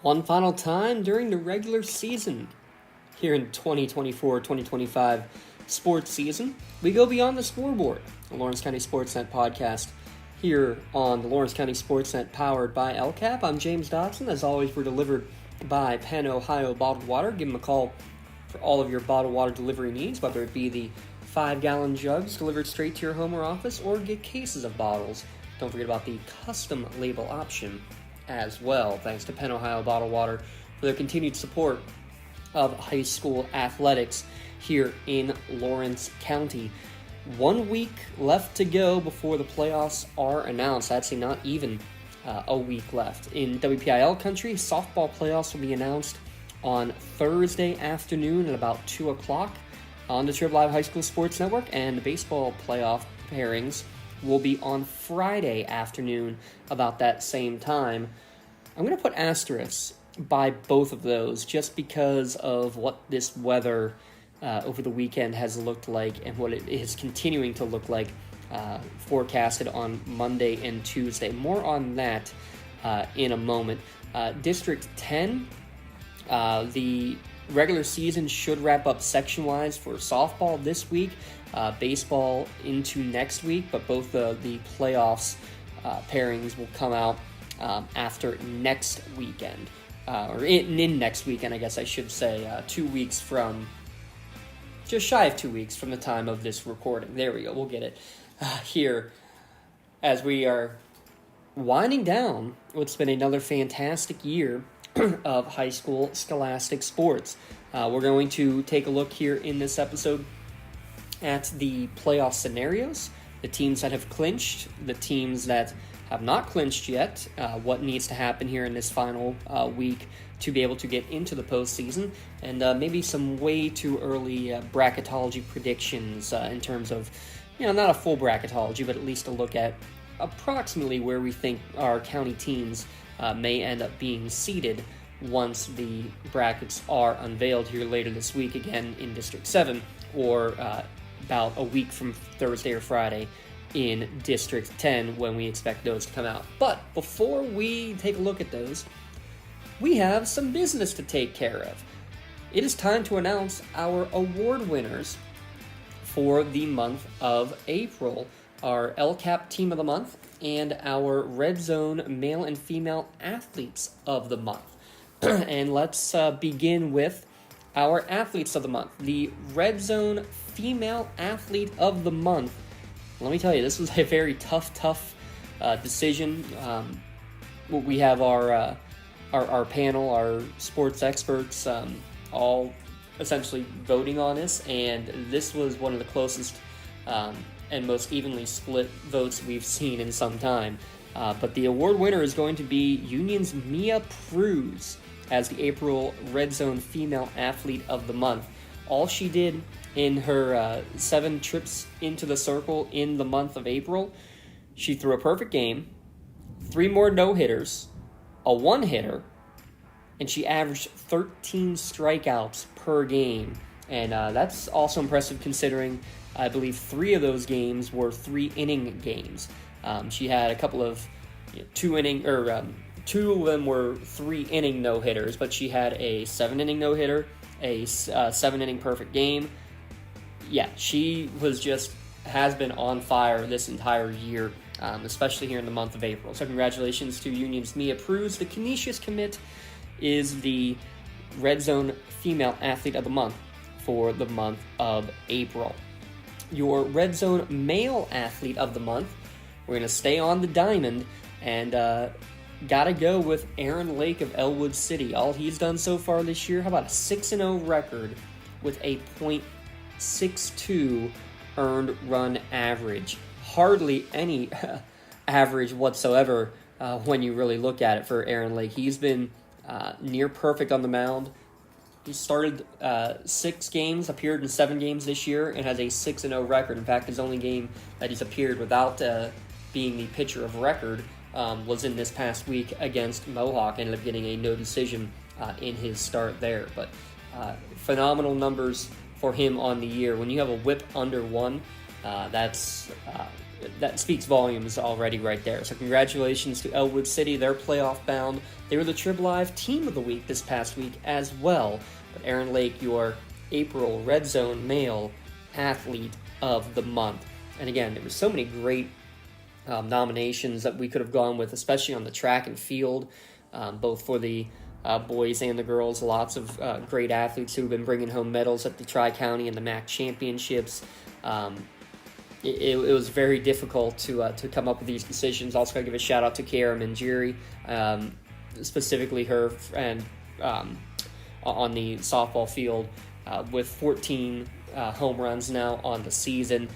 One final time during the regular season here in 2024-2025 sports season, we go beyond the scoreboard, the Lawrence County SportsNet podcast here on the Lawrence County SportsNet powered by LCAP. I'm James Dotson. As always, we're delivered by Penn Ohio Bottled Water. Give them a call for all of your bottled water delivery needs, whether it be the 5-gallon jugs delivered straight to your home or office, or get cases of bottles. Don't forget about the custom label option as well, thanks to Penn Ohio Bottled Water for their continued support of high school athletics here in Lawrence County. 1 week left to go before the playoffs are announced. Actually, not even a week left. In WPIL country, softball playoffs will be announced on Thursday afternoon at about 2 o'clock on the Trib Live High School Sports Network, and the baseball playoff pairings will be on Friday afternoon about that same time. I'm going to put asterisks by both of those just because of what this weather over the weekend has looked like and what it is continuing to look like forecasted on Monday and Tuesday. More on that in a moment. District 10, the regular season should wrap up section-wise for softball this week, baseball into next week, but both the playoffs pairings will come out after next weekend, or in next weekend, I guess I should say, 2 weeks from, just shy of 2 weeks from the time of this recording. There we go, we'll get it here as we are winding down what's been another fantastic year of high school scholastic sports. We're going to take a look here in this episode at the playoff scenarios, the teams that have clinched, the teams that have not clinched yet, what needs to happen here in this final week to be able to get into the postseason, and maybe some way too early bracketology predictions in terms of, not a full bracketology, but at least a look at approximately where we think our county teams may end up being seated once the brackets are unveiled here later this week, again in District 7, or about a week from Thursday or Friday in District 10 when we expect those to come out. But before we take a look at those, we have some business to take care of. It is time to announce our award winners for the month of April, our LCAP Team of the Month, and our Red Zone Male and Female Athletes of the Month. And let's begin with our Athletes of the Month. The Red Zone Female Athlete of the Month. Let me tell you, this was a very tough decision. We have our panel, our sports experts, all essentially voting on this, and this was one of the closest and most evenly split votes we've seen in some time. But the award winner is going to be Union's Mia Pruz as the April Red Zone Female Athlete of the Month. All she did in her 7 trips into the circle in the month of April, she threw a perfect game, 3 more no-hitters, a 1-hitter, and she averaged 13 strikeouts per game. And that's also impressive considering I believe 3 of those games were 3-inning games. She had a couple of 2-inning, or 2 of them were 3-inning no-hitters, but she had a 7-inning no-hitter, a 7-inning perfect game. Yeah, she has been on fire this entire year, especially here in the month of April. So congratulations to Union's Mia Pruz. The Canisius commit is the Red Zone Female Athlete of the Month for the month of April. Your Red Zone Male Athlete of the Month, we're going to stay on the diamond, and gotta go with Aaron Lake of Elwood City. All he's done so far this year, how about a 6-0 record with a .62 earned run average. Hardly any average whatsoever when you really look at it for Aaron Lake. He's been near perfect on the mound. He started 6 games, appeared in 7 games this year, and has a 6-0 record. In fact, his only game that he's appeared without being the pitcher of record was in this past week against Mohawk. Ended up getting a no decision in his start there. But phenomenal numbers for him on the year. When you have a whip under 1, that's that speaks volumes already right there. So congratulations to Elwood City. They're playoff bound. They were the Trib Live Team of the Week this past week as well. But Aaron Lake, your April Red Zone Male Athlete of the Month. And again, there were so many great nominations that we could have gone with, especially on the track and field, both for the boys and the girls. Lots of great athletes who have been bringing home medals at the Tri-County and the MAC championships. It was very difficult to come up with these decisions. Also, got to give a shout out to Kiara Mangieri, specifically her, and on the softball field with 14 home runs now on the season.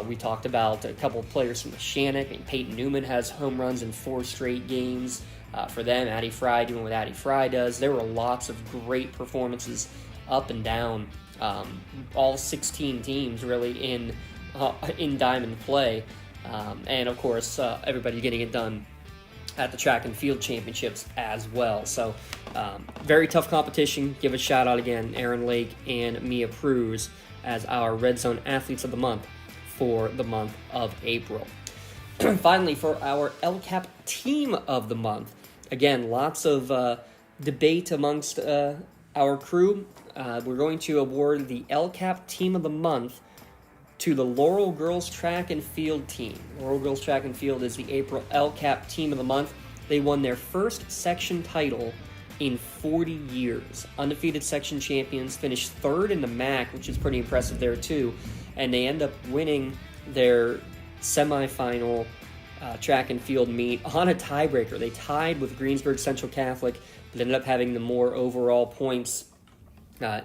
We talked about a couple of players from the Shannock. I mean, Peyton Newman has home runs in 4 straight games for them. Addie Fry doing what Addie Fry does. There were lots of great performances up and down. All 16 teams really in diamond play. And of course, everybody getting it done at the track and field championships as well. So very tough competition. Give a shout out again, Aaron Lake and Mia Pruz as our Red Zone Athletes of the Month for the month of April. Finally, for our LCAP Team of the Month, again, lots of debate amongst our crew. We're going to award the LCAP Team of the Month to the Laurel Girls Track and Field team. Laurel Girls Track and Field is the April LCAP Team of the Month. They won their first section title in 40 years. Undefeated section champions, finished third in the MAC, which is pretty impressive there too, and they end up winning their semifinal track and field meet on a tiebreaker. They tied with Greensburg Central Catholic, but ended up having the more overall points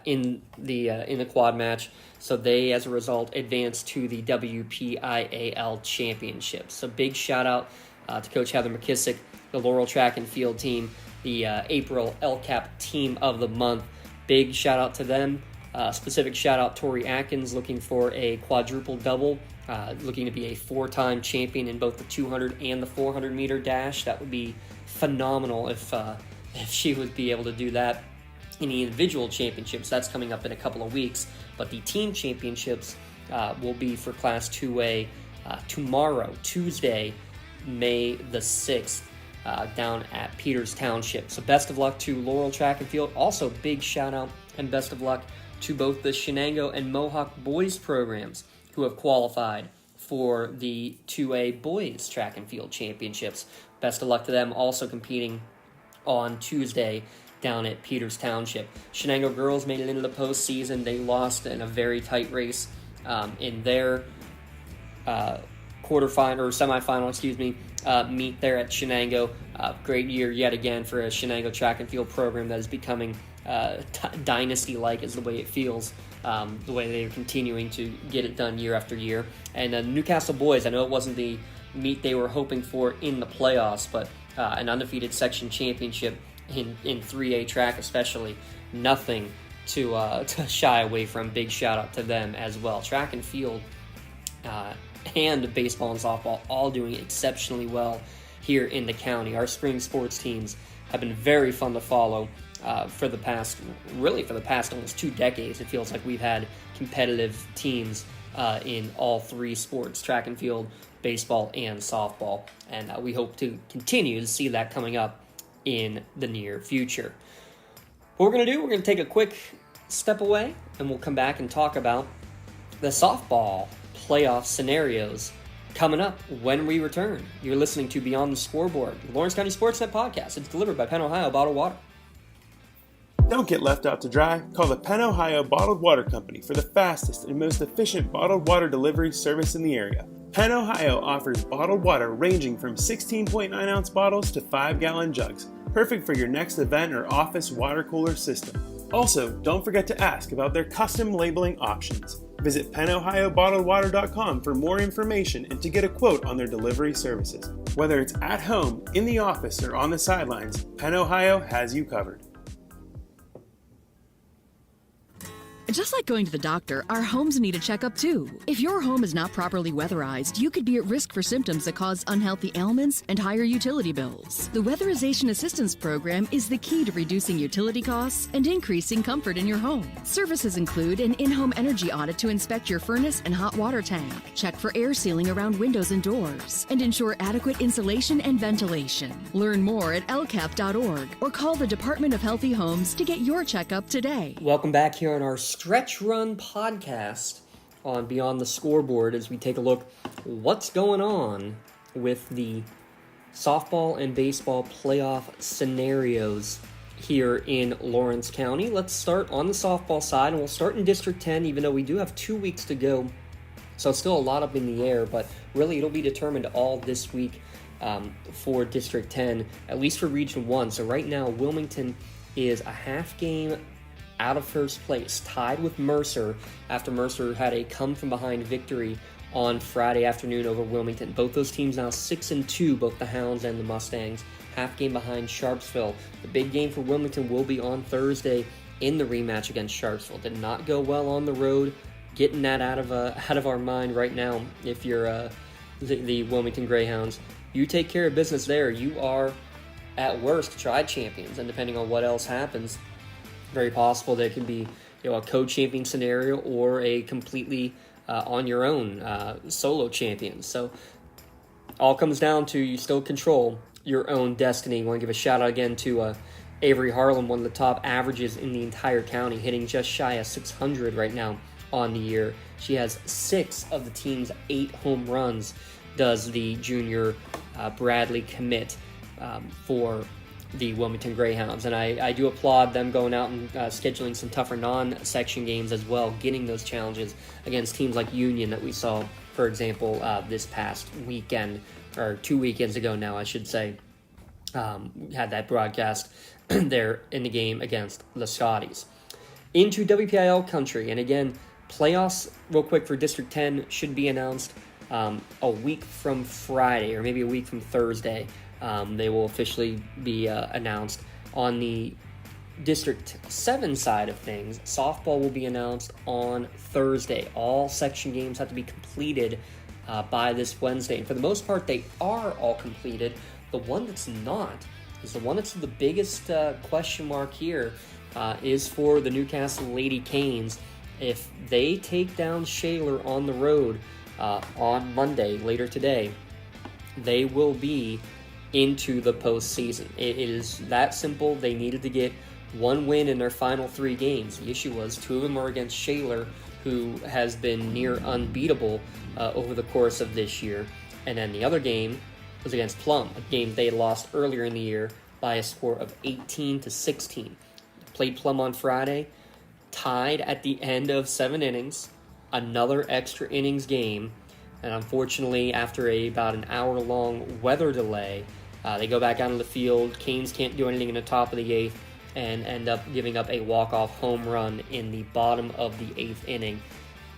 in the quad match. So they, as a result, advanced to the WPIAL Championship. So big shout out to Coach Heather McKissick, the Laurel Track and Field team, the April LCAP Team of the Month. Big shout out to them. Specific shout out Tori Atkins, looking for a quadruple double, looking to be a 4-time champion in both the 200 and the 400 meter dash. That would be phenomenal if she would be able to do that in the individual championships. That's coming up in a couple of weeks, but the team championships will be for Class 2A tomorrow, Tuesday, May the 6th, down at Peters Township. So best of luck to Laurel Track and Field. Also, big shout out and best of luck to both the Shenango and Mohawk boys programs who have qualified for the 2A boys track and field championships. Best of luck to them, also competing on Tuesday down at Peters Township. Shenango girls made it into the postseason. They lost in a very tight race in their quarterfinal or semifinal, meet there at Shenango. Great year yet again for a Shenango track and field program that is becoming dynasty-like, is the way it feels. The way they're continuing to get it done year after year. And Newcastle boys, I know it wasn't the meet they were hoping for in the playoffs, but an undefeated section championship in 3A track especially, nothing to shy away from. Big shout out to them as well. Track and field and baseball and softball all doing exceptionally well here in the county. Our spring sports teams have been very fun to follow for the past almost 2 decades. It feels like we've had competitive teams in all 3 sports, track and field, baseball, and softball. And we hope to continue to see that coming up in the near future. What we're going to do, we're going to take a quick step away, and we'll come back and talk about the softball playoff scenarios coming up when we return. You're listening to Beyond the Scoreboard, the Lawrence County SportsNet podcast. It's delivered by Penn Ohio Bottled Water. Don't get left out to dry. Call the Penn Ohio Bottled Water Company for the fastest and most efficient bottled water delivery service in the area. Penn Ohio offers bottled water ranging from 16.9-ounce bottles to 5-gallon jugs, perfect for your next event or office water cooler system. Also, don't forget to ask about their custom labeling options. Visit PennOhioBottledWater.com for more information and to get a quote on their delivery services. Whether it's at home, in the office, or on the sidelines, Penn Ohio has you covered. Just like going to the doctor, our homes need a checkup too. If your home is not properly weatherized, you could be at risk for symptoms that cause unhealthy ailments and higher utility bills. The Weatherization Assistance Program is the key to reducing utility costs and increasing comfort in your home. Services include an in-home energy audit to inspect your furnace and hot water tank, check for air sealing around windows and doors, and ensure adequate insulation and ventilation. Learn more at lcap.org or call the Department of Healthy Homes to get your checkup today. Welcome back here on our Stretch Run podcast on Beyond the Scoreboard as we take a look what's going on with the softball and baseball playoff scenarios here in Lawrence County. Let's start on the softball side, and we'll start in District 10, even though we do have 2 weeks to go. So it's still a lot up in the air, but really it'll be determined all this week for District 10, at least for Region 1. So right now, Wilmington is a half game out of first place, tied with Mercer after Mercer had a come-from-behind victory on Friday afternoon over Wilmington. Both those teams now 6-2, both the Hounds and the Mustangs, half game behind Sharpsville. The big game for Wilmington will be on Thursday in the rematch against Sharpsville. Did not go well on the road. Getting that out of our mind right now. If you're the Wilmington Greyhounds, you take care of business there. You are at worst tried champions, and depending on what else happens, very possible there could be a co-champion scenario or a completely on your own solo champion. So all comes down to you still control your own destiny. I want to give a shout out again to Avery Harlan, one of the top averages in the entire county, hitting just shy of 600 right now on the year. She has 6 of the team's 8 home runs, does the junior Bradley commit for the Wilmington Greyhounds. And I do applaud them going out and scheduling some tougher non-section games as well, getting those challenges against teams like Union that we saw, for example, this past weekend, or 2 weekends ago now, I should say. Had that broadcast there in the game against the Scotties. Into WPIL country, and again, playoffs, real quick, for District 10 should be announced a week from Friday, or maybe a week from Thursday. They will officially be announced. On the District 7 side of things, softball will be announced on Thursday. All section games have to be completed by this Wednesday. And for the most part, they are all completed. The one that's not is the one that's the biggest question mark here is for the Newcastle Lady Canes. If they take down Shaler on the road on Monday, later today, they will be into the postseason. It is that simple. They needed to get one win in their final 3 games. The issue was 2 of them are against Shaler, who has been near unbeatable over the course of this year. And then the other game was against Plum, a game they lost earlier in the year by a score of 18-16. Played Plum on Friday, tied at the end of 7 innings, another extra innings game, and unfortunately, after about an hour-long weather delay, they go back out on the field. Canes can't do anything in the top of the 8th and end up giving up a walk-off home run in the bottom of the 8th inning.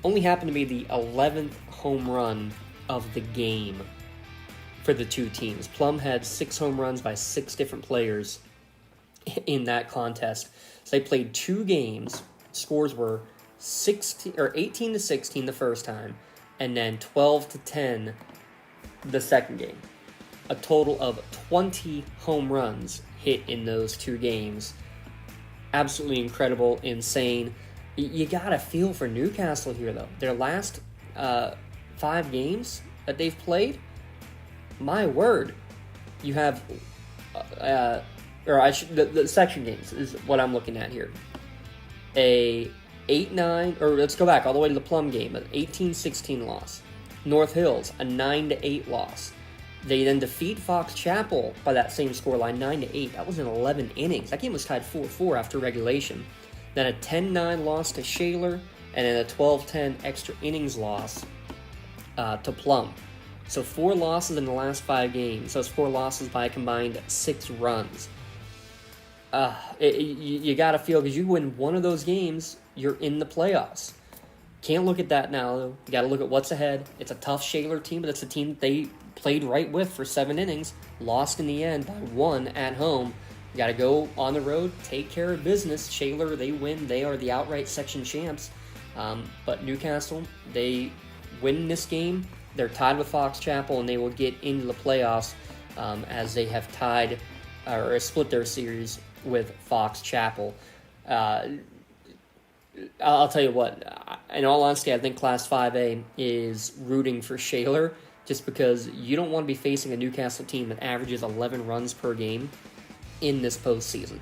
Only happened to be the 11th home run of the game for the 2 teams. Plum had 6 home runs by 6 different players in that contest. So they played 2 games. Scores were 18-16 the first time, and then 12-10 the second game. A total of 20 home runs hit in those 2 games. Absolutely incredible, insane. You got to feel for Newcastle here, though. Their last 5 games that they've played, my word, you have, the section games is what I'm looking at here. A 8-9, or let's go back all the way to the Plum game, an 18-16 loss. North Hills, a 9-8 loss. They then defeat Fox Chapel by that same scoreline, 9-8. That was in 11 innings. That game was tied 4-4 after regulation. Then a 10-9 loss to Shaler, and then a 12-10 extra innings loss to Plum. So 4 losses in the last 5 games. Those 4 losses by a combined 6 runs. You got to feel, because you win one of those games, you're in the playoffs. Can't look at that now, though. You got to look at what's ahead. It's a tough Shaler team, but it's a team that they played right with for 7 innings, lost in the end by 1 at home. got to go on the road, take care of business. Shaler, they win. They are the outright section champs. But Newcastle, they win this game. They're tied with Fox Chapel, and they will get into the playoffs as they have tied or split their series with Fox Chapel. I'll tell you what, in all honesty, I think Class 5A is rooting for Shaler just because you don't want to be facing a Newcastle team that averages 11 runs per game in this postseason.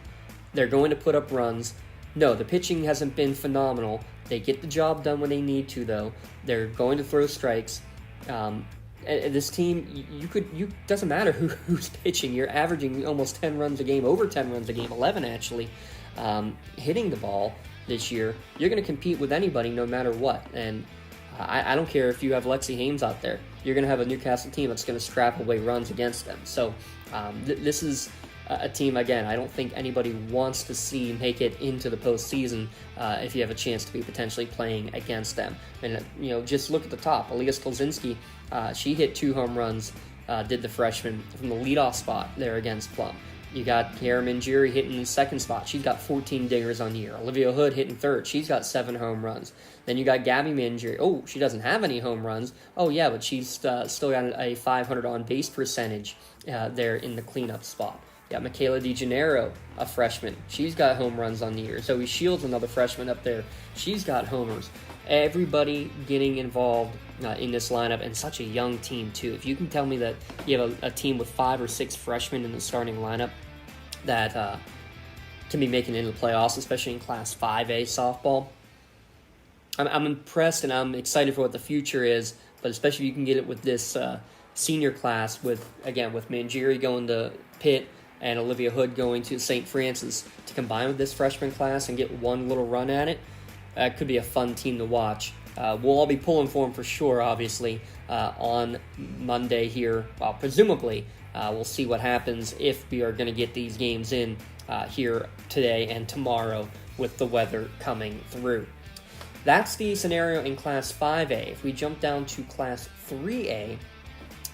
They're going to put up runs. No, the pitching hasn't been phenomenal. They get the job done when they need to, though. They're going to throw strikes. This team, doesn't matter who's pitching. You're averaging almost 10 runs a game, over 10 runs a game, 11 actually, hitting the ball this year. You're going to compete with anybody no matter what. And I don't care if you have Lexi Hames out there. You're going to have a Newcastle team that's going to scrap away runs against them. So this is a team, again, I don't think anybody wants to see make it into the postseason if you have a chance to be potentially playing against them. And, just look at the top. Aaliyah Stolzinski, she hit 2 home runs, did the freshman, from the leadoff spot there against Plum. You got Kiara Mangieri hitting the second spot. She's got 14 dingers on the year. Olivia Hood hitting third. She's got 7 home runs. Then you got Gabby Mangieri. Oh, she doesn't have any home runs. Oh, yeah, but she's still got a 500 on-base percentage there in the cleanup spot. You got Michaela DeGennaro, a freshman. She's got home runs on the year. Zoe Shields, another freshman up there. She's got homers. Everybody getting involved in this lineup, and such a young team, too. If you can tell me that you have a team with 5 or 6 freshmen in the starting lineup that can be making it into the playoffs, especially in Class 5A softball, I'm impressed, and I'm excited for what the future is, but especially if you can get it with this senior class with Mangieri going to Pitt and Olivia Hood going to St. Francis, to combine with this freshman class and get one little run at it. That could be a fun team to watch. We'll all be pulling for them for sure, obviously, on Monday here. Well, presumably, we'll see what happens if we are going to get these games in here today and tomorrow with the weather coming through. That's the scenario in Class 5A. If we jump down to Class 3A,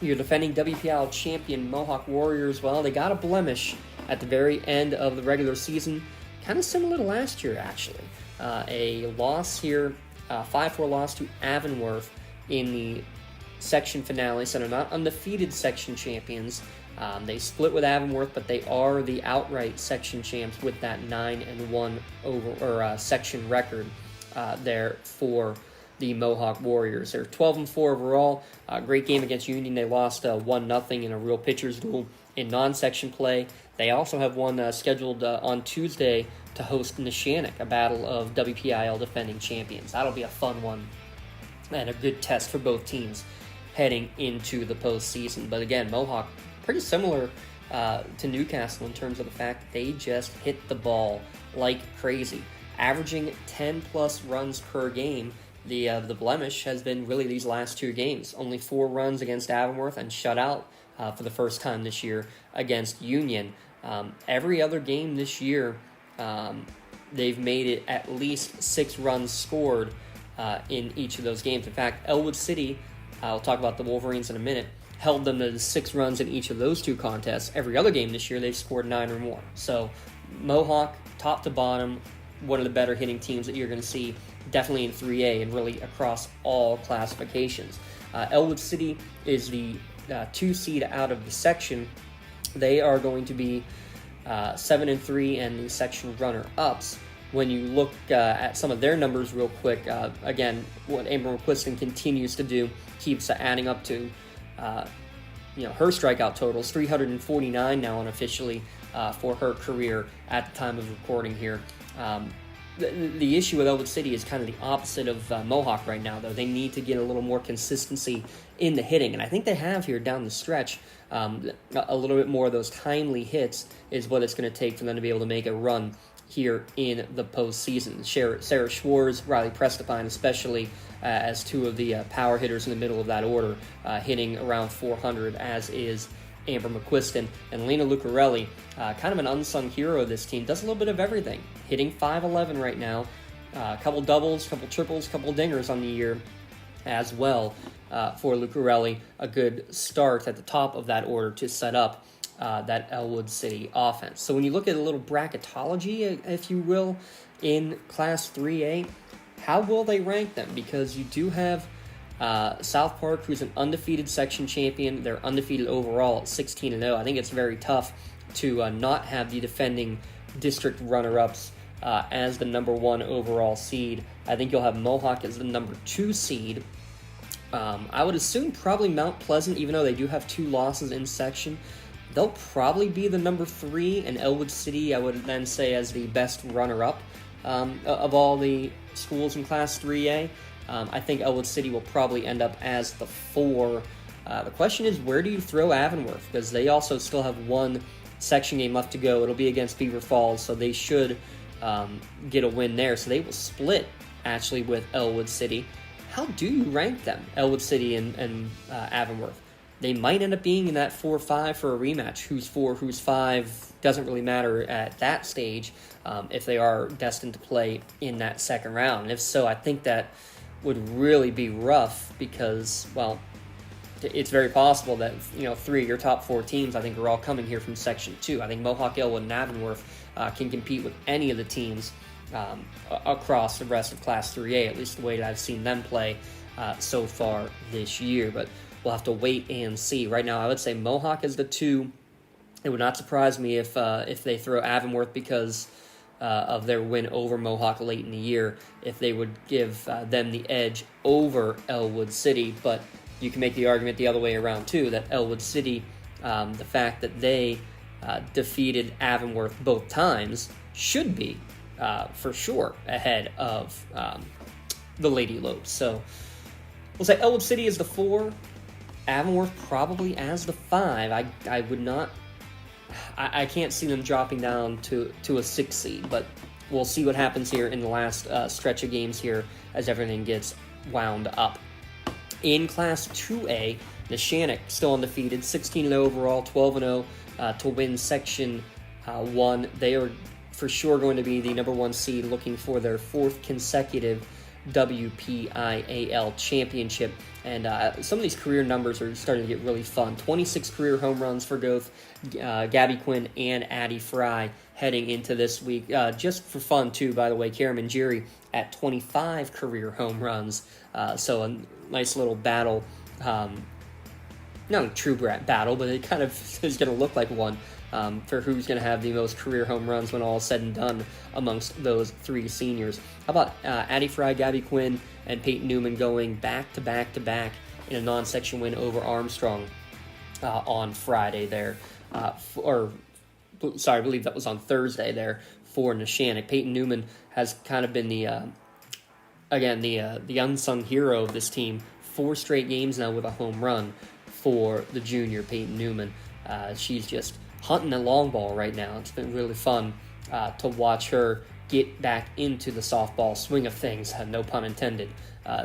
your defending WPIAL champion Mohawk Warriors, well, they got a blemish at the very end of the regular season, kind of similar to last year, actually. A loss here, 5-4 loss to Avonworth in the section finale, so they're not undefeated section champions. They split with Avonworth, but they are the outright section champs with that 9-1 section record there for the Mohawk Warriors. They're 12-4 overall. Great game against Union. They lost 1-0 in a real pitcher's duel in non-section play. They also have one scheduled on Tuesday to host Neshannock, a battle of WPIL defending champions. That'll be a fun one and a good test for both teams heading into the postseason. But again, Mohawk, pretty similar to Newcastle in terms of the fact that they just hit the ball like crazy, averaging 10-plus runs per game. The blemish has been really these last 2 games. Only 4 runs against Avonworth and shut out for the first time this year against Union. Every other game this year, they've made it at least 6 runs scored in each of those games. In fact, Elwood City, I'll talk about the Wolverines in a minute, held them to 6 runs in each of those 2 contests. Every other game this year, they've scored 9 or more. So Mohawk, top to bottom, one of the better hitting teams that you're going to see definitely in 3A and really across all classifications. Elwood City is the 2 seed out of the section. They are going to be 7-3 and the section runner-ups. When you look at some of their numbers real quick, again, what Amber McQuiston continues to do keeps adding up to her strikeout totals, 349 now unofficially for her career at the time of recording here. The issue with Elwood City is kind of the opposite of Mohawk right now, though. They need to get a little more consistency in the hitting, and I think they have here down the stretch. A little bit more of those timely hits is what it's going to take for them to be able to make a run here in the postseason. Sarah Schwartz, Riley Prestapine especially, as 2 of the power hitters in the middle of that order, hitting around 400, as is Amber McQuiston. And Lena Lucarelli, kind of an unsung hero of this team, does a little bit of everything. Hitting .511 right now, a couple doubles, couple triples, couple dingers on the year as well for Lucarelli. A good start at the top of that order to set up that Elwood City offense. So when you look at a little bracketology, if you will, in Class 3A, how will they rank them? Because you do have South Park, who's an undefeated section champion. They're undefeated overall at 16-0. I think it's very tough to not have the defending district runner-ups as the number 1 overall seed. I think you'll have Mohawk as the number 2 seed. I would assume probably Mount Pleasant, even though they do have 2 losses in section, they'll probably be the number 3, and Elwood City I would then say as the best runner-up of all the schools in Class 3A. I think Elwood City will probably end up as the 4. The question is, where do you throw Avonworth? Because they also still have 1 section game left to go. It'll be against Beaver Falls, so they should get a win there. So they will split, actually, with Elwood City. How do you rank them, Elwood City and Avonworth? They might end up being in that 4-5 for a rematch. Who's 4, who's 5, doesn't really matter at that stage if they are destined to play in that second round. And if so, I think that would really be rough because, well, it's very possible that 3 of your top 4 teams, I think, are all coming here from Section 2. I think Mohawk, Elwood, and Avonworth can compete with any of the teams across the rest of Class 3A, at least the way that I've seen them play so far this year. But we'll have to wait and see. Right now, I would say Mohawk is the 2. It would not surprise me if they throw Avonworth because of their win over Mohawk late in the year, if they would give them the edge over Elwood City. But you can make the argument the other way around, too, that Elwood City, the fact that they defeated Avonworth both times, should be, for sure, ahead of the Lady Lopes. So we'll say Elwood City is the 4, Avonworth probably as the 5. I would not... I can't see them dropping down to a 6 seed, but we'll see what happens here in the last stretch of games here as everything gets wound up. In Class 2A, Neshannock still undefeated, 16-0 overall, 12-0 to win Section 1. They are for sure going to be the number 1 seed, looking for their 4th consecutive WPIAL championship. And some of these career numbers are starting to get really fun. 26 career home runs for both Gabby Quinn and Addie Fry heading into this week. Just for fun, too, by the way, Karen Mangieri at 25 career home runs. So a nice little battle. Not a true battle, but it kind of is going to look like one for who's going to have the most career home runs when all is said and done amongst those 3 seniors. How about Addie Fry, Gabby Quinn, and Peyton Newman going back to back to back in a non-section win over Armstrong on Friday there, I believe that was on Thursday there for Neshannock. Peyton Newman has kind of been the unsung hero of this team. 4 straight games now with a home run for the junior Peyton Newman. She's just hunting the long ball right now. It's been really fun to watch her get back into the softball swing of things, no pun intended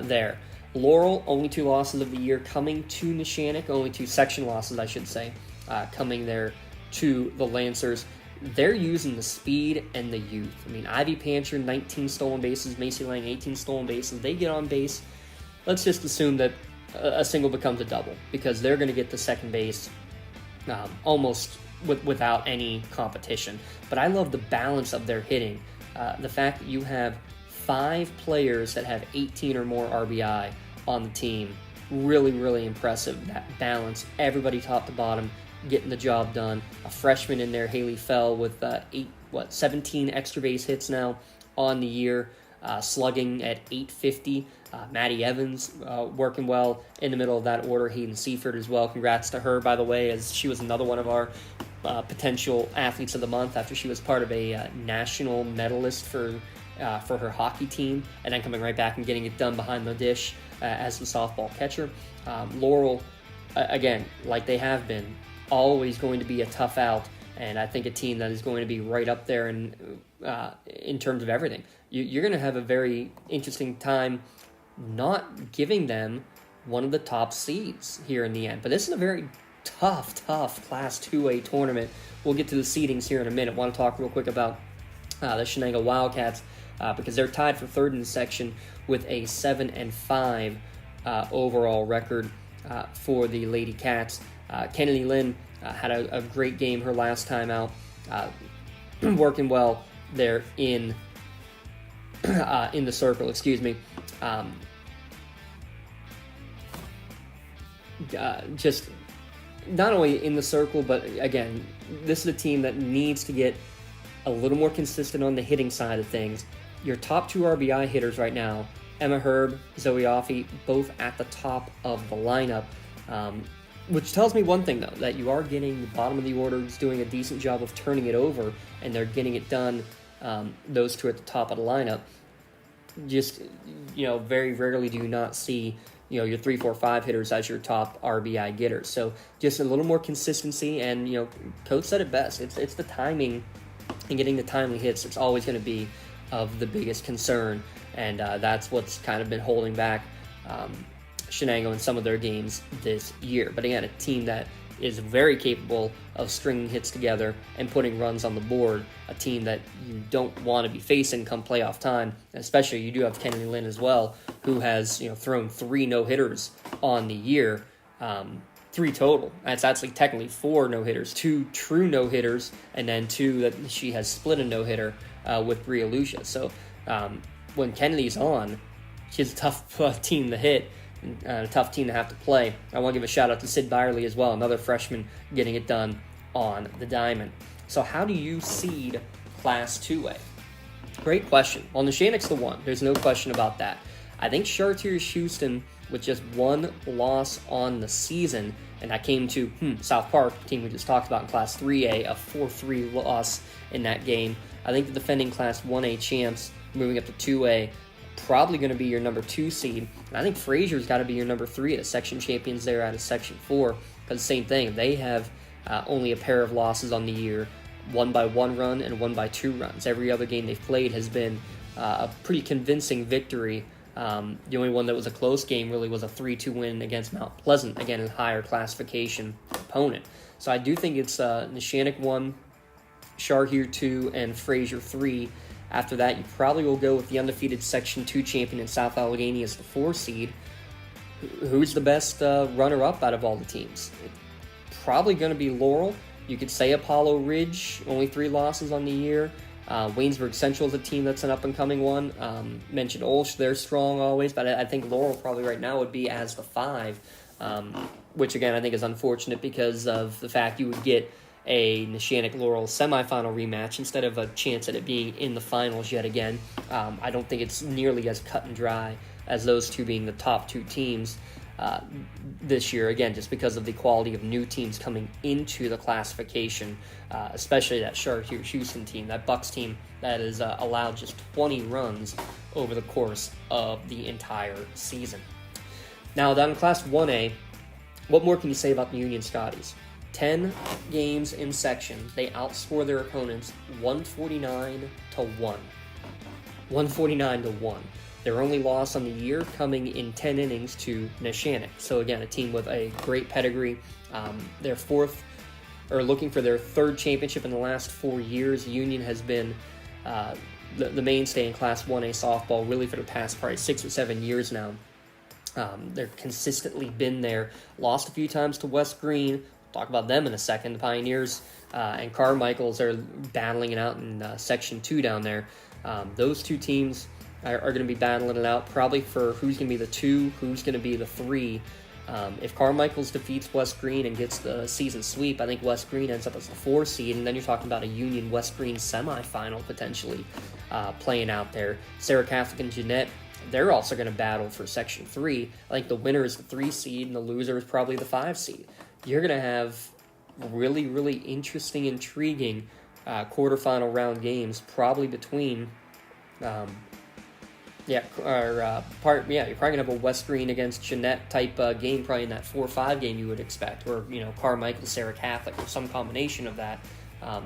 there. Laurel, only 2 losses of the year coming to Neshannock, only 2 section losses, I should say, coming there to the Lancers. They're using the speed and the youth. I mean, Ivy Pancher, 19 stolen bases, Macy Lang, 18 stolen bases. They get on base. Let's just assume that a single becomes a double because they're going to get to second base almost without any competition. But I love the balance of their hitting. The fact that you have 5 players that have 18 or more RBI on the team, really, really impressive. That balance, everybody top to bottom, getting the job done. A freshman in there, Haley Fell, with 17 extra base hits now on the year, slugging at .850. Maddie Evans working well in the middle of that order. Hayden Seifert as well. Congrats to her, by the way, as she was another one of our potential athletes of the month after she was part of a national medalist for her hockey team, and then coming right back and getting it done behind the dish as the softball catcher. Laurel, again, like they have been, always going to be a tough out, and I think a team that is going to be right up there in terms of everything. You're going to have a very interesting time not giving them one of the top seeds here in the end. But this is a very tough Class 2A tournament. We'll get to the seedings here in a minute. I want to talk real quick about the Shenango Wildcats because they're tied for 3rd in the section with a 7-5 overall record for the Lady Cats. Kennedy Lynn had a great game her last time out, working well there in the circle, just not only in the circle, but again, this is a team that needs to get a little more consistent on the hitting side of things. Your top 2 RBI hitters right now, Emma Herb, Zoe Offey, both at the top of the lineup, which tells me one thing, though, that you are getting the bottom of the order doing a decent job of turning it over, and they're getting it done, those 2 at the top of the lineup. Just, very rarely do you not see your 3, 4, 5 hitters as your top RBI getters. So just a little more consistency, and, Coach said it best. It's the timing and getting the timely hits that's always going to be of the biggest concern, and that's what's kind of been holding back Shenango in some of their games this year. But again, a team that is very capable of stringing hits together and putting runs on the board, a team that you don't want to be facing come playoff time, especially you do have Kennedy Lynn as well, who has thrown 3 no-hitters on the year, 3 total. That's actually technically 4 no-hitters, 2 true no-hitters, and then 2 that she has split a no-hitter with Bria Lucia. So when Kennedy's on, she's a tough team to hit, a tough team to have to play. I want to give a shout out to Sid Byerly as well, another freshman getting it done on the diamond. So how do you seed Class 2A? Great question. Well, Neshannock's the one. There's no question about that. I think Chartiers Houston, with just 1 loss on the season, and that came to South Park, the team we just talked about in Class 3A, a 4-3 loss in that game. I think the defending Class 1A champs moving up to 2A, probably going to be your number 2 seed. And I think Frazier's got to be your number 3, the section champions there out of Section 4, because same thing, they have only a pair of losses on the year, 1 by 1 run and 1 by 2 runs. Every other game they've played has been a pretty convincing victory. The only one that was a close game really was a 3-2 win against Mount Pleasant, again, a higher classification opponent. So I do think it's Neshannock 1, Chartier 2, and Frazier 3. After that, you probably will go with the undefeated Section 2 champion in South Allegheny as the 4 seed. Who's the best runner-up out of all the teams? It's probably going to be Laurel. You could say Apollo Ridge, only 3 losses on the year. Waynesburg Central is a team that's an up-and-coming one. Mentioned Olsh, they're strong always, but I think Laurel probably right now would be as the 5, which again I think is unfortunate because of the fact you would get a Neshannock-Laurel semifinal rematch instead of a chance at it being in the finals yet again. I don't think it's nearly as cut and dry as those 2 being the top 2 teams this year, again, just because of the quality of new teams coming into the classification, especially that Chartier Houston team, that Bucks team that has allowed just 20 runs over the course of the entire season. Now, down in Class 1A, what more can you say about the Union Scotties? 10 games in section, they outscore their opponents 149-1. 149-1. Their only loss on the year coming in 10 innings to Neshannock. So again, a team with a great pedigree. Their looking for their 3rd championship in the last 4 years. Union has been the mainstay in Class 1A softball really for the past probably 6 or 7 years now. They're consistently been there. Lost a few times to West Green. Talk about them in a second. The Pioneers and Carmichaels are battling it out in Section 2 down there. Those 2 teams are going to be battling it out probably for who's going to be the 2, who's going to be the 3. If Carmichaels defeats West Green and gets the season sweep, I think West Green ends up as the 4 seed, and then you're talking about a Union-West Green semifinal potentially playing out there. Sarah Catholic and Jeanette, they're also going to battle for Section 3. I think the winner is the 3 seed, and the loser is probably the 5 seed. You're going to have really, really interesting, intriguing quarterfinal round games, probably between, you're probably going to have a West Green against Jeanette type game, probably in that 4-5 game you would expect, or Carmichael, Sarah Catholic, or some combination of that,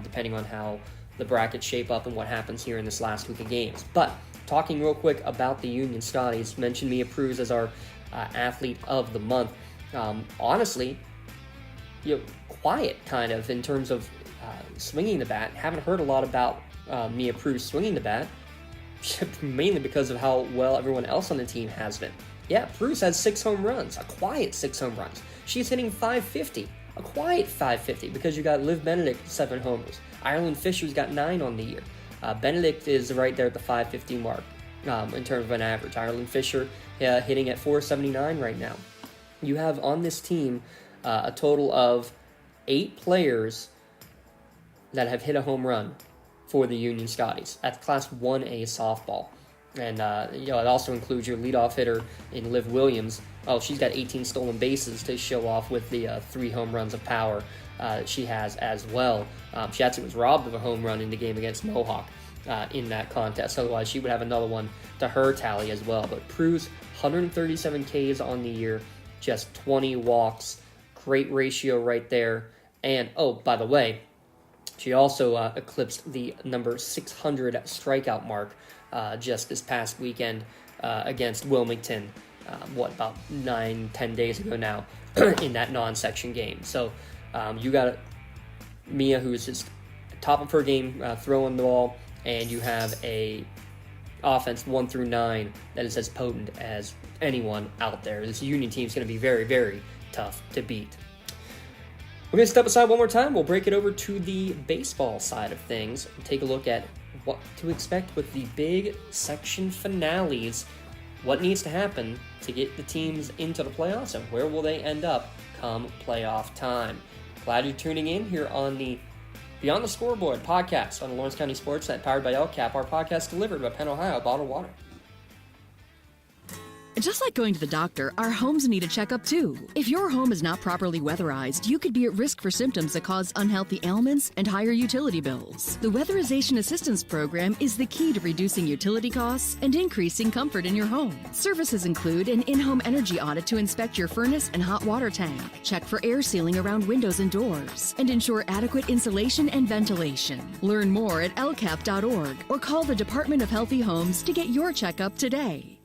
depending on how the brackets shape up and what happens here in this last week of games. But talking real quick about the Union Scotties, mentioned Mia Pruz as our athlete of the month. Honestly, quiet kind of in terms of swinging the bat. Haven't heard a lot about Mia Pruz swinging the bat, mainly because of how well everyone else on the team has been. Yeah, Pruz has 6 home runs, a quiet 6 home runs. She's hitting .550, a quiet 550 because you got Liv Benedict 7 homers. Ireland Fisher's got 9 on the year. Benedict is right there at the 550 mark in terms of an average. Ireland Fisher hitting at 479 right now. You have on this team a total of 8 players that have hit a home run for the Union Scotties. That's Class 1A softball. And it also includes your leadoff hitter in Liv Williams. Oh, she's got 18 stolen bases to show off with the 3 home runs of power she has as well. She actually was robbed of a home run in the game against Mohawk in that contest. Otherwise, she would have another one to her tally as well. But Prue's 137 Ks on the year, just 20 walks. Great ratio right there. And, oh, by the way, she also eclipsed the number 600 strikeout mark just this past weekend against Wilmington, about 9-10 days ago now, in that non-section game. So you got Mia, who's just top of her game throwing the ball, and you have a offense 1 through 9 that is as potent as anyone out there. This Union team is going to be very, very tough to beat. We're going to step aside one more time. We'll break it over to the baseball side of things and take a look at what to expect with the big section finales. What needs to happen to get the teams into the playoffs, and where will they end up come playoff time? Glad you're tuning in here on the Beyond the Scoreboard podcast on the Lawrence County SportsNet, powered by LCAP. Our podcast delivered by Penn Ohio Bottled Water. Just like going to the doctor, our homes need a checkup too. If your home is not properly weatherized, you could be at risk for symptoms that cause unhealthy ailments and higher utility bills. The Weatherization Assistance Program is the key to reducing utility costs and increasing comfort in your home. Services include an in-home energy audit to inspect your furnace and hot water tank, check for air sealing around windows and doors, and ensure adequate insulation and ventilation. Learn more at lcap.org or call the Department of Healthy Homes to get your checkup today.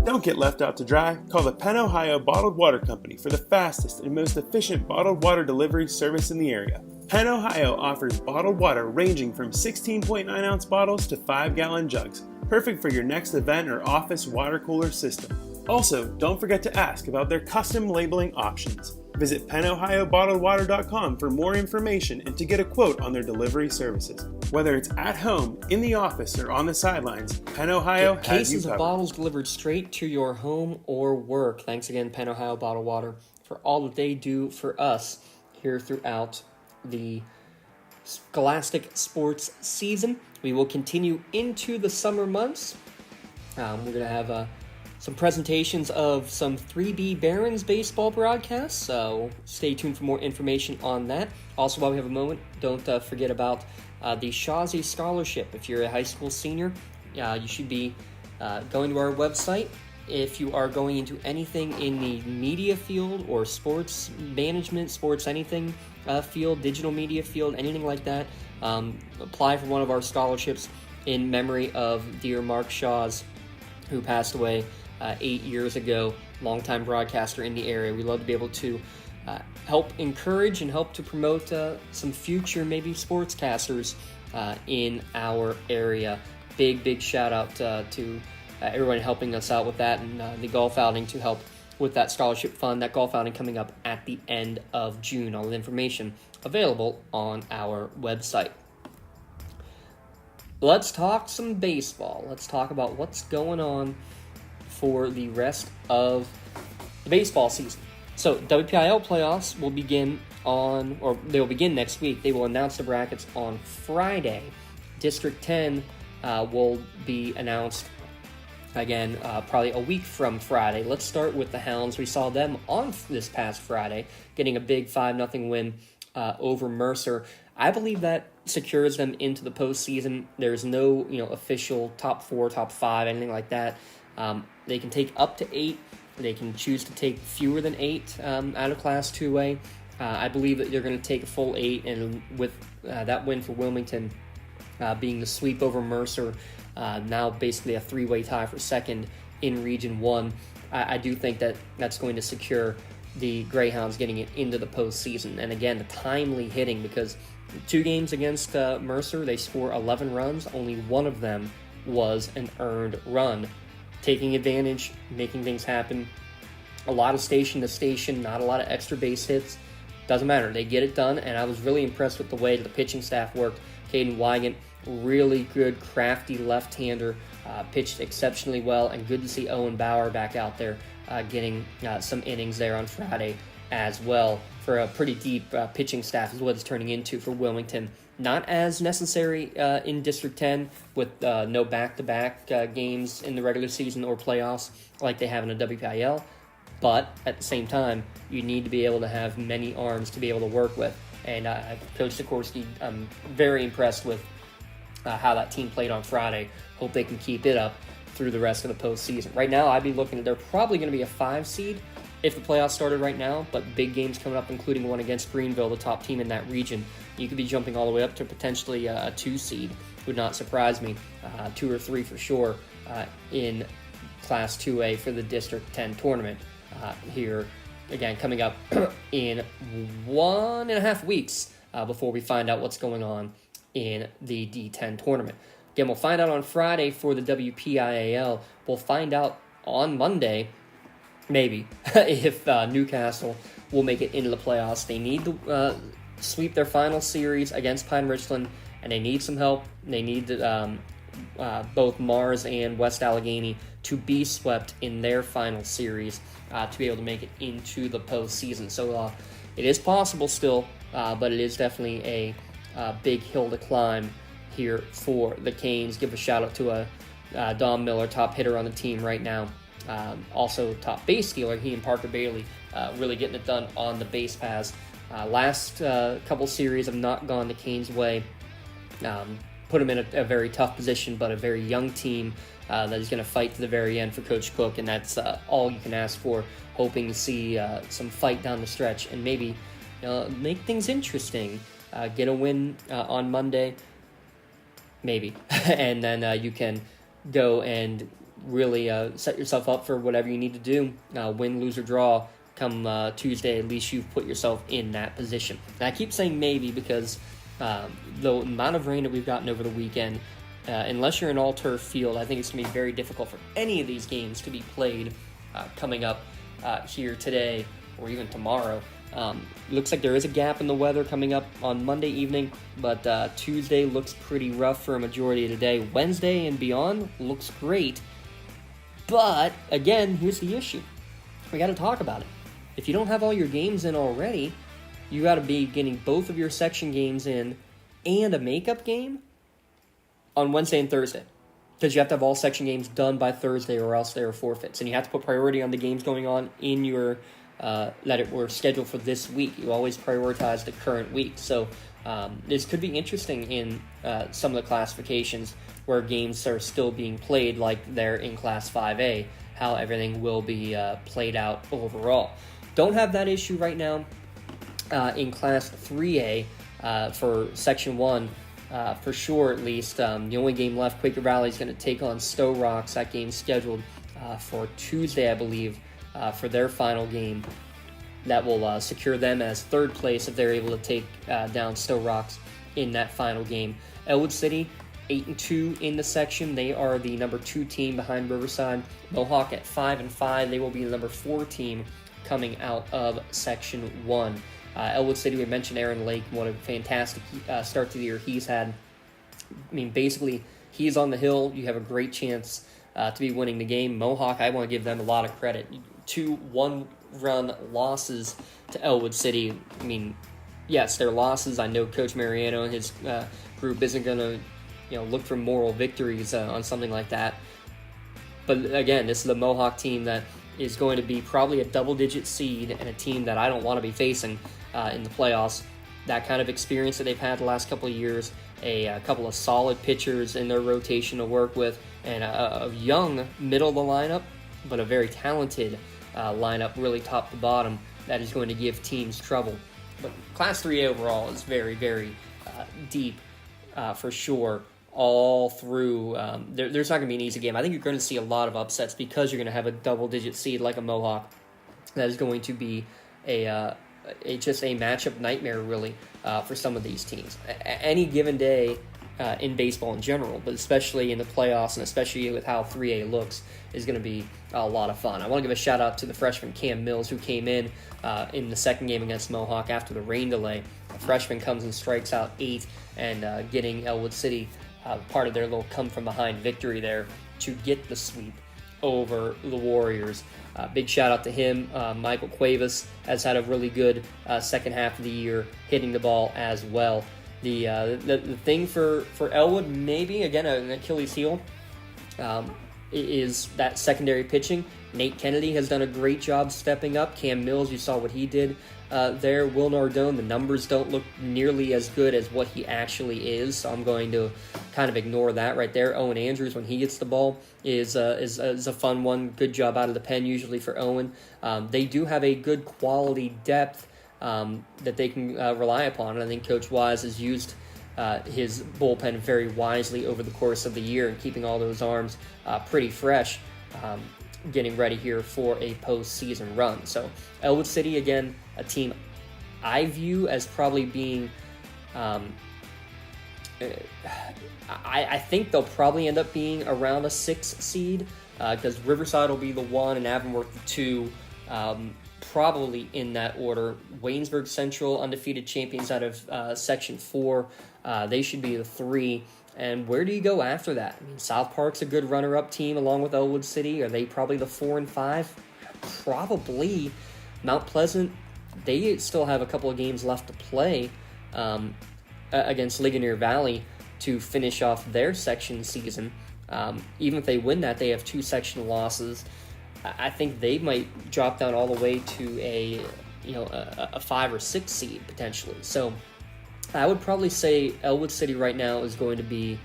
Don't get left out to dry. Call the Penn Ohio Bottled Water Company for the fastest and most efficient bottled water delivery service in the area. Penn Ohio offers bottled water ranging from 16.9-ounce bottles to 5-gallon jugs, perfect for your next event or office water cooler system. Also, don't forget to ask about their custom labeling options. Visit PennOhioBottledWater.com for more information and to get a quote on their delivery services. Whether it's at home, in the office, or on the sidelines, Penn Ohio Get has you cases covered. of bottles delivered straight to your home or work. Thanks again, Penn Ohio Bottled Water, for all that they do for us here throughout the Scholastic sports season. We will continue into the summer months. We're going to have some presentations of some 3B Barons baseball broadcasts, so stay tuned for more information on that. Also, while we have a moment, don't forget about the Shazi Scholarship. If you're a high school senior, you should be going to our website. If you are going into anything in the media field or sports management, sports anything field, digital media field, anything like that, apply for one of our scholarships in memory of dear Mark Shaws, who passed away 8 years ago, longtime broadcaster in the area. We love to be able to help encourage and help to promote some future maybe sportscasters in our area. Big shout out to everyone helping us out with that, and the golf outing to help with that scholarship fund. That golf outing coming up at the end of June. All the information available on our website. Let's talk some baseball. Let's talk about what's going on for the rest of the baseball season. So WPIL playoffs will begin they'll begin next week. They will announce the brackets on Friday. District 10 will be announced again probably a week from Friday. Let's start with the Hounds. We saw them on this past Friday getting a big 5-0 win over Mercer. I believe that secures them into the postseason. There's no official top 4, top 5, anything like that. They can take up to 8. They can choose to take fewer than 8 out of Class 2A. I believe that they're going to take a full 8, and with that win for Wilmington being the sweep over Mercer, now basically a 3-way tie for second in Region 1, I do think that that's going to secure the Greyhounds getting it into the postseason. And again, the timely hitting, because 2 games against Mercer, they score 11 runs. Only one of them was an earned run. Taking advantage, making things happen. A lot of station to station, not a lot of extra base hits. Doesn't matter. They get it done, and I was really impressed with the way the pitching staff worked. Caden Wygant, really good, crafty left-hander, pitched exceptionally well, and good to see Owen Bauer back out there getting some innings there on Friday as well. For a pretty deep pitching staff is what it's turning into for Wilmington. Not as necessary in District 10 with no back-to-back games in the regular season or playoffs like they have in the WPIL, but at the same time, you need to be able to have many arms to be able to work with. And Coach Sikorsky, I'm very impressed with how that team played on Friday. Hope they can keep it up through the rest of the postseason. Right now, I'd be looking at they're probably going to be a 5 seed if the playoffs started right now, but big games coming up, including one against Greenville, the top team in that region. You could be jumping all the way up to potentially a 2 seed. Would not surprise me. 2 or 3 for sure in Class 2A for the District 10 tournament here. Again, coming up in 1.5 weeks before we find out what's going on in the D10 tournament. Again, we'll find out on Friday for the WPIAL. We'll find out on Monday, maybe, if Newcastle will make it into the playoffs. They need to sweep their final series against Pine Richland, and they need some help. They need both Mars and West Allegheny to be swept in their final series to be able to make it into the postseason. So it is possible still, but it is definitely a big hill to climb here for the Canes. Give a shout out to Dom Miller, top hitter on the team right now. Also top base stealer, he and Parker Bailey really getting it done on the base paths. Last couple series have not gone the Canes' way. Put them in a very tough position, but a very young team that is going to fight to the very end for Coach Cook, and that's all you can ask for, hoping to see some fight down the stretch and maybe make things interesting. Get a win on Monday, maybe, and then you can go and really set yourself up for whatever you need to do. Win, lose, or draw come Tuesday. At least you've put yourself in that position. And I keep saying maybe because the amount of rain that we've gotten over the weekend, unless you're an all-turf field, I think it's going to be very difficult for any of these games to be played coming up here today or even tomorrow. Looks like there is a gap in the weather coming up on Monday evening, but Tuesday looks pretty rough for a majority of the day. Wednesday and beyond looks great, but again, here's the issue. We got to talk about it. If you don't have all your games in already, you got to be getting both of your section games in and a makeup game on Wednesday and Thursday, because you have to have all section games done by Thursday or else they are forfeits, and you have to put priority on the games going on in your that were scheduled for this week. You always prioritize the current week. So this could be interesting in some of the classifications where games are still being played like they're in Class 5A, how everything will be played out overall. Don't have that issue right now in Class 3A for Section 1. For sure, at least. The only game left, Quaker Valley is going to take on Stowe Rocks. That game's scheduled for Tuesday, I believe, for their final game. That will secure them as third place if they're able to take down Stowe Rocks in that final game. Elwood City, 8-2 in the section. They are the number 2 team behind Riverside. Mohawk at 5-5. They will be the number 4 team coming out of Section 1. Elwood City, we mentioned Aaron Lake, what a fantastic start to the year he's had. I mean, basically, he's on the hill. You have a great chance to be winning the game. Mohawk, I want to give them a lot of credit. 2 one-run losses to Elwood City. I mean, yes, they're losses. I know Coach Mariano and his group isn't going to look for moral victories on something like that. But again, this is the Mohawk team that is going to be probably a double-digit seed and a team that I don't want to be facing in the playoffs. That kind of experience that they've had the last couple of years, a couple of solid pitchers in their rotation to work with, and a young middle of the lineup, but a very talented lineup, really top to bottom, that is going to give teams trouble. But Class 3A overall is very, very deep for sure. All through, there's not going to be an easy game. I think you're going to see a lot of upsets because you're going to have a double-digit seed like a Mohawk. That is going to be just a matchup nightmare, really, for some of these teams. Any given day, in baseball in general, but especially in the playoffs and especially with how 3A looks is going to be a lot of fun. I want to give a shout out to the freshman Cam Mills, who came in the second game against Mohawk after the rain delay. A freshman comes and strikes out 8 and getting Elwood City part of their little come-from-behind victory there to get the sweep over the Warriors. Big shout out to him. Michael Cuevas has had a really good second half of the year, hitting the ball as well. The thing for Elwood, maybe, again, an Achilles heel, is that secondary pitching. Nate Kennedy has done a great job stepping up. Cam Mills, you saw what he did there. Will Nardone, the numbers don't look nearly as good as what he actually is, so I'm going to kind of ignore that right there. Owen Andrews, when he gets the ball, is a fun one. Good job out of the pen usually for Owen. They do have a good quality depth that they can rely upon, and I think Coach Wise has used his bullpen very wisely over the course of the year and keeping all those arms pretty fresh, getting ready here for a postseason run. So Elwood City, again, a team I view as probably being, I think they'll probably end up being around a 6 seed because Riverside will be the 1 and Avonworth the 2, probably in that order. Waynesburg Central, undefeated champions out of Section 4, they should be the 3. And where do you go after that? I mean, South Park's a good runner-up team along with Elwood City. Are they probably the 4 and 5? Probably. Mount Pleasant, they still have a couple of games left to play against Ligonier Valley to finish off their section season. Even if they win that, they have 2 section losses. I think they might drop down all the way to a 5 or 6 seed potentially. So I would probably say Elwood City right now is going to be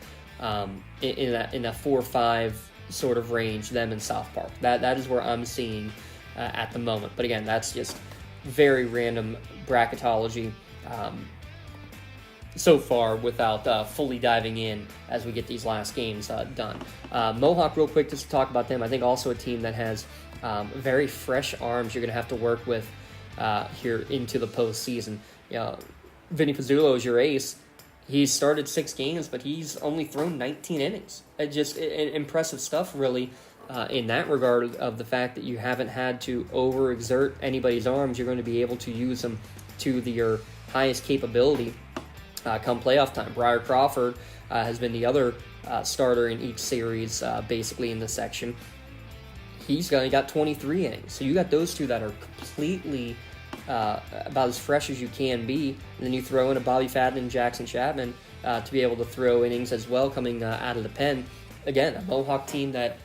in a 4 or 5 sort of range, them and South Park. That is where I'm seeing at the moment. But again, that's just very random bracketology so far without fully diving in as we get these last games done. Mohawk, real quick, just to talk about them, I think also a team that has very fresh arms you're going to have to work with here into the postseason. Vinny Pizzulo is your ace. He's started 6 games, but he's only thrown 19 innings. Just impressive stuff, really, in that regard of the fact that you haven't had to overexert anybody's arms. You're going to be able to use them to your highest capability come playoff time. Briar Crawford has been the other starter in each series, basically in the section. He's got 23 innings. So you got those two that are completely about as fresh as you can be. And then you throw in a Bobby Fadden and Jackson Chapman to be able to throw innings as well coming out of the pen. Again, a Mohawk team that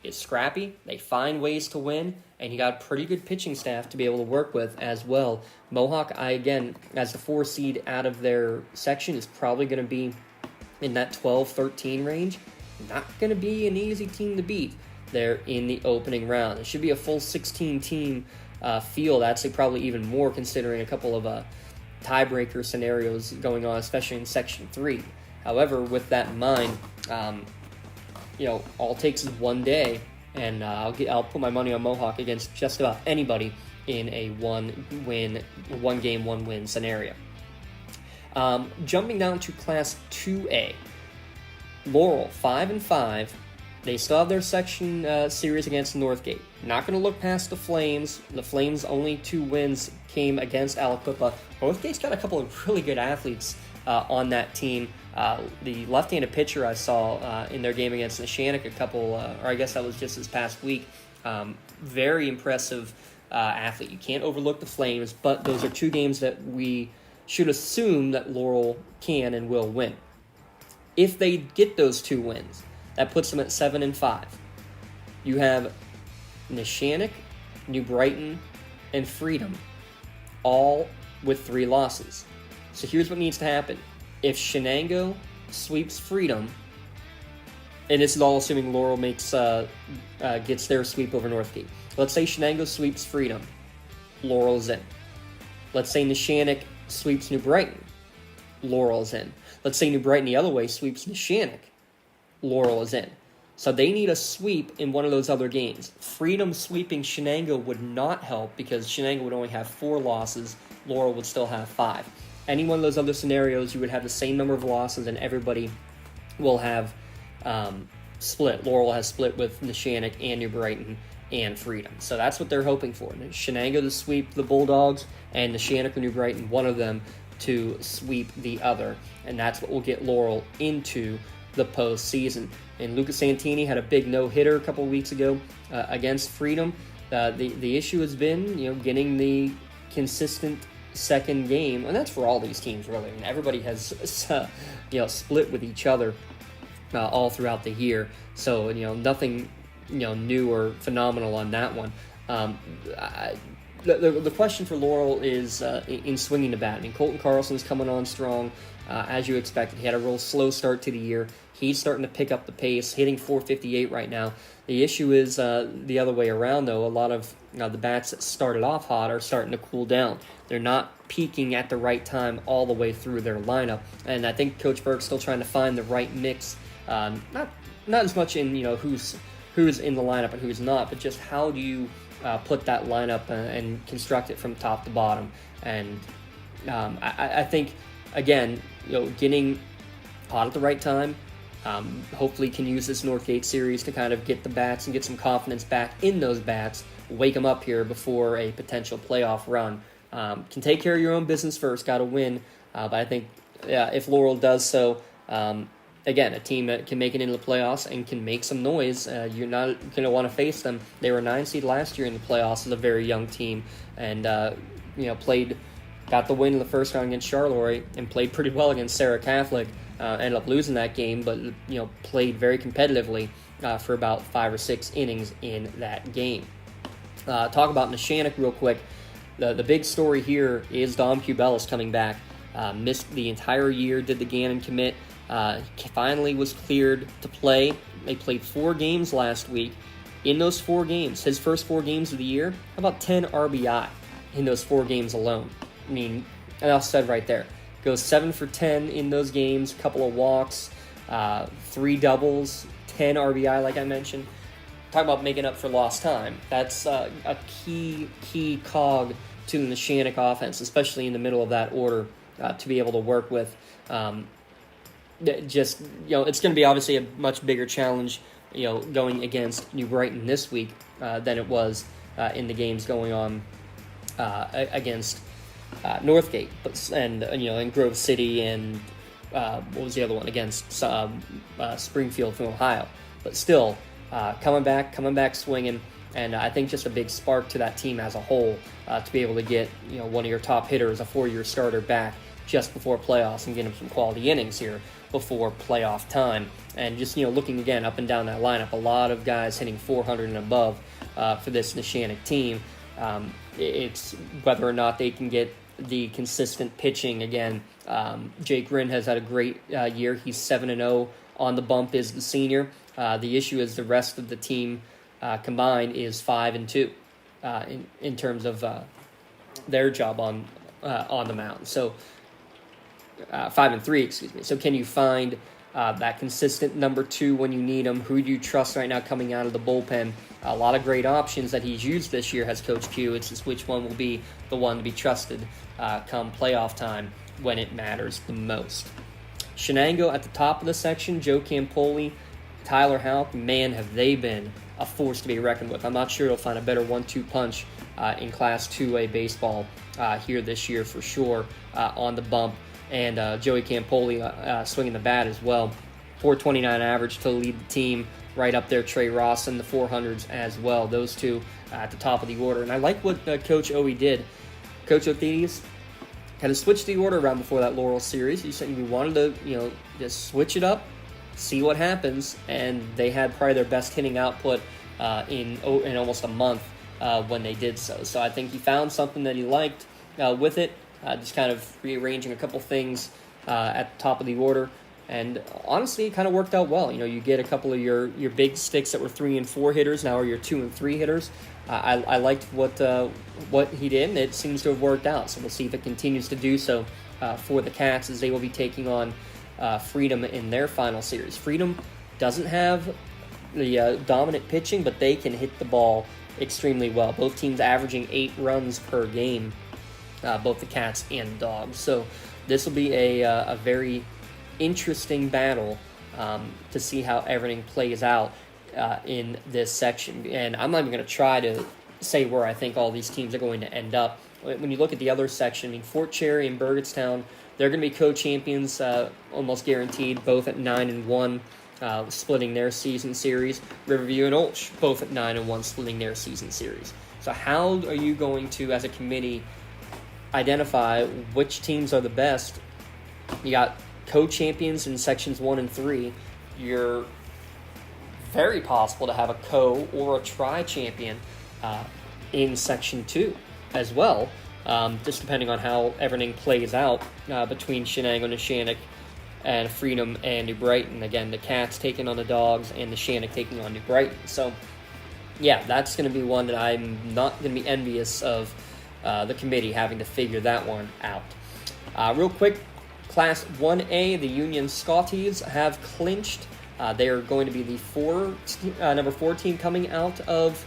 is scrappy. They find ways to win, and you got a pretty good pitching staff to be able to work with as well. Mohawk, again, as the 4 seed out of their section, is probably going to be in that 12-13 range. Not going to be an easy team to beat there in the opening round. It should be a full 16-team field, actually probably even more considering a couple of tiebreaker scenarios going on, especially in Section 3. However, with that in mind, all it takes is one day, and I'll put my money on Mohawk against just about anybody in a one-game, one-win scenario. Jumping down to Class 2A, Laurel 5-5. They still have their section series against Northgate. Not going to look past the Flames. The Flames' only 2 wins came against Aliquippa. Northgate's got a couple of really good athletes on that team. The left-handed pitcher I saw in their game against Neshannock or I guess that was just this past week. Very impressive athlete. You can't overlook the Flames, but those are 2 games that we should assume that Laurel can and will win. If they get those 2 wins, that puts them at 7-5. You have Neshannock, New Brighton, and Freedom, all with 3 losses. So here's what needs to happen. If Shenango sweeps Freedom, and this is all assuming Laurel gets their sweep over Northgate. Let's say Shenango sweeps Freedom, Laurel is in. Let's say Neshannock sweeps New Brighton, Laurel is in. Let's say New Brighton the other way sweeps Neshannock, Laurel is in. So they need a sweep in one of those other games. Freedom sweeping Shenango would not help because Shenango would only have 4 losses. Laurel would still have 5. any one of those other scenarios, you would have the same number of losses, and everybody will have split. Laurel has split with Neshannock and New Brighton and Freedom. So that's what they're hoping for. Shenango to sweep the Bulldogs, and Neshannock or New Brighton, one of them, to sweep the other. And that's what will get Laurel into the postseason. And Lucas Santini had a big no-hitter a couple of weeks ago against Freedom. The issue has been, getting the consistent second game, and that's for all these teams, really. And everybody has, split with each other all throughout the year. So, nothing, new or phenomenal on that one. The question for Laurel is in swinging the bat. I mean, Colton Carlson's coming on strong, as you expected. He had a real slow start to the year. He's starting to pick up the pace, hitting .458 right now. The issue is the other way around, though. A lot of the bats that started off hot are starting to cool down. They're not peaking at the right time all the way through their lineup. And I think Coach Burke's still trying to find the right mix. Not as much in who's in the lineup and who's not, but just how do you put that lineup and construct it from top to bottom. And I think, again, getting hot at the right time, hopefully can use this Northgate series to kind of get the bats and get some confidence back in those bats, wake them up here before a potential playoff run. Can take care of your own business first, got to win. But I think if Laurel does so, again, a team that can make it into the playoffs and can make some noise, you're not going to want to face them. They were 9 seed last year in the playoffs as a very young team, and got the win in the first round against Charleroi and played pretty well against Sarah Catholic. Ended up losing that game, but played very competitively for about 5 or 6 innings in that game. Talk about Neshannock real quick. The big story here is Dom Cubelis coming back. Missed the entire year, did the Gannon commit. Finally was cleared to play. They played 4 games last week. In those 4 games, his first 4 games of the year, about 10 RBI in those 4 games alone. I mean, enough said right there. Goes 7 for 10 in those games, a couple of walks, 3 doubles, 10 RBI, like I mentioned. Talk about making up for lost time. That's a key cog to the Neshannock offense, especially in the middle of that order, to be able to work with. It's going to be obviously a much bigger challenge, going against New Brighton this week than it was in the games going on against Northgate, and Grove City, and what was the other one against Springfield from Ohio. But still, coming back swinging, and I think just a big spark to that team as a whole to be able to get one of your top hitters, a 4-year starter, back just before playoffs and get him some quality innings here before playoff time. And just looking again up and down that lineup, a lot of guys hitting 400 and above for this Neshannock team. It's whether or not they can get the consistent pitching again. Jake Rinn has had a great year. He's 7-0 on the bump as the senior. The issue is the rest of the team combined is 5-2 in terms of their job on the mound. So 5-3, excuse me. So can you find that consistent number 2 when you need them? Who do you trust right now coming out of the bullpen? A lot of great options that he's used this year, has Coach Q. It's just which one will be the one to be trusted come playoff time when it matters the most. Shenango at the top of the section, Joe Campoli, Tyler Houck, man, have they been a force to be reckoned with. I'm not sure he'll find a better 1-2 punch in Class 2A baseball here this year for sure on the bump. And Joey Campoli swinging the bat as well. .429 average to lead the team. Right up there, Trey Ross in the 400s as well. Those two at the top of the order. And I like what Coach Owie did. Coach Othides kind of switched the order around before that Laurel series. He said he wanted to, just switch it up, see what happens. And they had probably their best hitting output in almost a month when they did so. So I think he found something that he liked with it. Just kind of rearranging a couple things at the top of the order. And honestly, it kind of worked out well. You get a couple of your big sticks that were 3 and 4 hitters, now are your 2 and 3 hitters. I liked what he did, and it seems to have worked out. So we'll see if it continues to do so for the Cats as they will be taking on Freedom in their final series. Freedom doesn't have the dominant pitching, but they can hit the ball extremely well. Both teams averaging 8 runs per game, both the Cats and the Dogs. So this will be a very interesting battle to see how everything plays out in this section. And I'm not even going to try to say where I think all these teams are going to end up. When you look at the other section, I mean, Fort Cherry and Burgettstown, they're going to be co-champions, almost guaranteed, both at 9-1, splitting their season series. Riverview and Olch, both at 9-1, splitting their season series. So how are you going to, as a committee, identify which teams are the best? You got co-champions in sections 1 and 3. You're very possible to have a co or a tri-champion in section 2 as well, just depending on how everything plays out between Shenango, Neshannock, and Freedom and New Brighton. Again, the Cats taking on the Dogs and the Neshannock taking on New Brighton. So, yeah, that's going to be one that I'm not going to be envious of the committee having to figure that one out. Real quick, Class 1A, the Union Scotties have clinched. They are going to be the number 4 team coming out of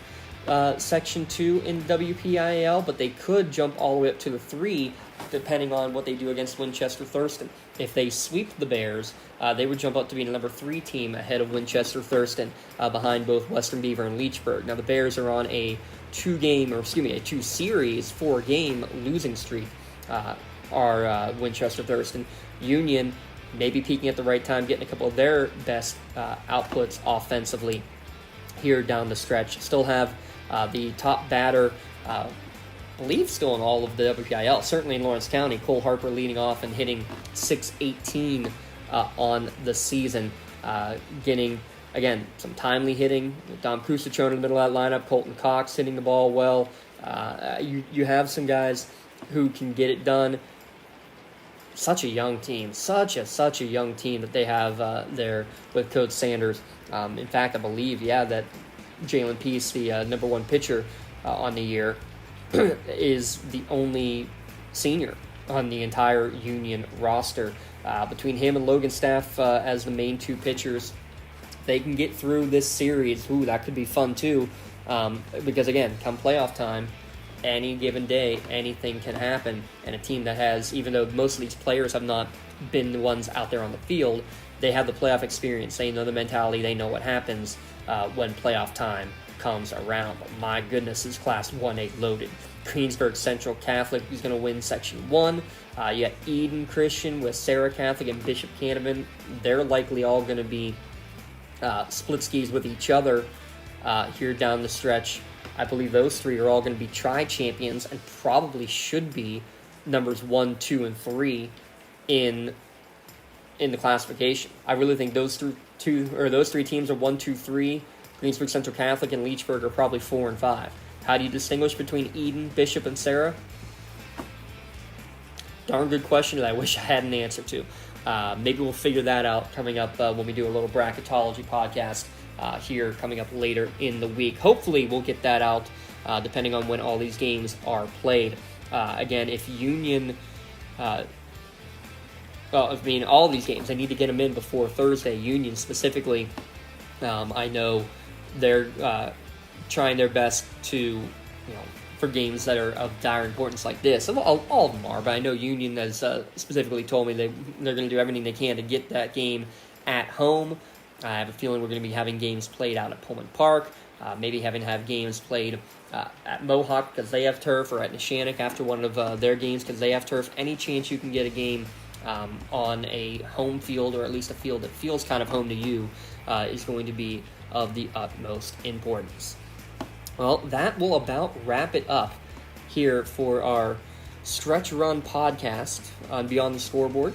Section 2 in WPIAL, but they could jump all the way up to the 3, depending on what they do against Winchester Thurston. If they sweep the Bears, they would jump up to be the number 3 team ahead of Winchester Thurston, behind both Western Beaver and Leechburg. Now, the Bears are on a 2-series, 4-game losing streak. Are Winchester Thurston. Union maybe peaking at the right time, getting a couple of their best outputs offensively here down the stretch. Still have the top batter, I believe still in all of the WPIL, certainly in Lawrence County, Cole Harper leading off and hitting .618 on the season, getting, again, some timely hitting. Dom Kusachon in the middle of that lineup, Colton Cox hitting the ball well. You have some guys who can get it done. Such a young team, such a young team that they have there with Coach Sanders. In fact, I believe, that Jalen Peace, the number 1 pitcher on the year, is the only senior on the entire Union roster. Between him and Logan Staff as the main 2 pitchers, they can get through this series. Ooh, that could be fun too, because again, come playoff time, any given day, anything can happen. And a team that has, even though most of these players have not been the ones out there on the field, they have the playoff experience. They know the mentality. They know what happens when playoff time comes around. But my goodness, is Class 1A loaded. Greensburg Central Catholic, who's going to win Section 1. You got Eden Christian with Sarah Catholic and Bishop Canavan. They're likely all going to be split skis with each other here down the stretch. I believe those 3 are all going to be tri-champions and probably should be numbers 1, 2, and 3 in the classification. I really think those 3 teams are 1, 2, 3. Greensburg Central Catholic and Leechburg are probably 4 and 5. How do you distinguish between Eden, Bishop, and Sarah? Darn good question that I wish I had an answer to. Maybe we'll figure that out coming up when we do a little bracketology podcast here coming up later in the week. Hopefully we'll get that out depending on when all these games are played. Again, if Union, all these games, I need to get them in before Thursday. Union specifically, I know they're trying their best to, for games that are of dire importance like this. All of them are, but I know Union has specifically told me they're going to do everything they can to get that game at home. I have a feeling we're going to be having games played out at Pullman Park, maybe having to have games played at Mohawk because they have turf, or at Neshannock after one of their games because they have turf. Any chance you can get a game on a home field, or at least a field that feels kind of home to you, is going to be of the utmost importance. Well, that will about wrap it up here for our Stretch Run podcast on Beyond the Scoreboard.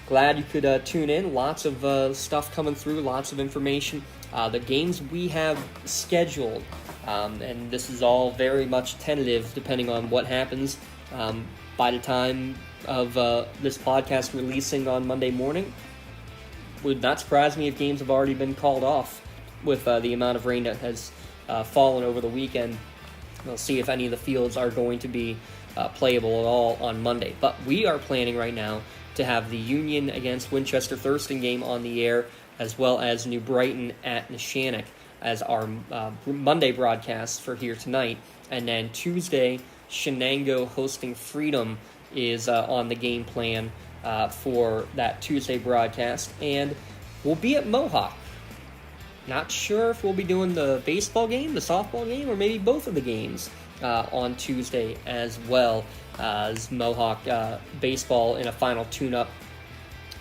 Glad you could tune in. Lots of stuff coming through, lots of information. The games we have scheduled, and this is all very much tentative depending on what happens by the time of this podcast releasing on Monday morning. Would not surprise me if games have already been called off with the amount of rain that has fallen over the weekend. We'll see if any of the fields are going to be playable at all on Monday. But we are planning right now to have the Union against Winchester Thurston game on the air, as well as New Brighton at Neshannock as our Monday broadcast for here tonight. And then Tuesday, Shenango hosting Freedom is on the game plan for that Tuesday broadcast, and we'll be at Mohawk. Not sure if we'll be doing the baseball game, the softball game, or maybe both of the games on Tuesday as well, as Mohawk baseball in a final tune-up